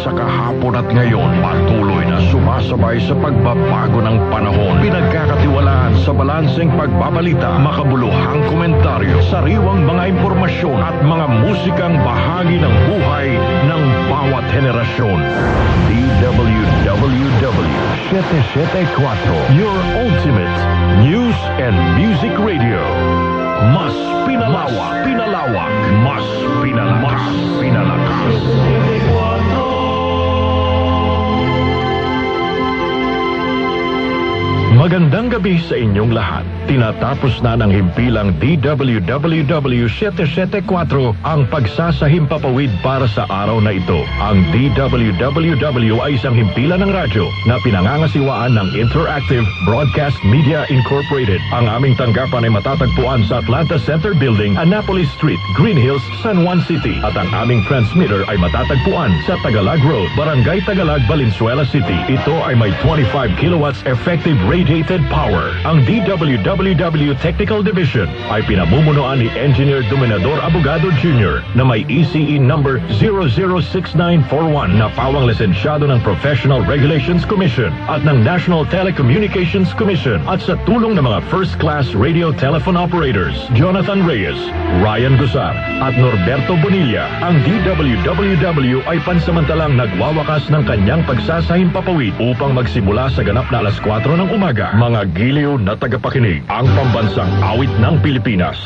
sa kahapon at ngayon, patuloy na sumasabay sa pagbabago ng panahon. Pinagkakatiwalaan sa balanseng pagbabalita, makabuluhang komentaryo, sariwang mga impormasyon at mga musikang bahagi ng buhay ng bawat henerasyon. DWWW 774, your ultimate news and music radio. Mas pinalawak, mas pinalakas. Magandang gabi sa inyong lahat. Tinatapos na ng himpilang DWWW 774 ang pagsasahimpapawid para sa araw na ito. Ang DWWW ay isang himpilan ng radyo na pinangangasiwaan ng Interactive Broadcast Media Incorporated. Ang aming tanggapan ay matatagpuan sa Atlanta Center Building, Annapolis Street, Green Hills, San Juan City. At ang aming transmitter ay matatagpuan sa Tagalog Road, Barangay Tagalog, Valenzuela City. Ito ay may 25 kilowatts effective radiated power. Ang DWWW Technical Division ay pinamumunuan ni Engineer Dominador Abogado Jr. na may ECE number 006941 na pawang lisensyado ng Professional Regulations Commission at ng National Telecommunications Commission at sa tulong ng mga first-class radio telephone operators Jonathan Reyes, Ryan Gusar at Norberto Bonilla. Ang DWWW ay pansamantalang nagwawakas ng kanyang pagsasahimpapawid upang magsimula sa ganap na alas 4 ng umaga. Mga giliw na tagapakinig, ang pambansang awit ng Pilipinas.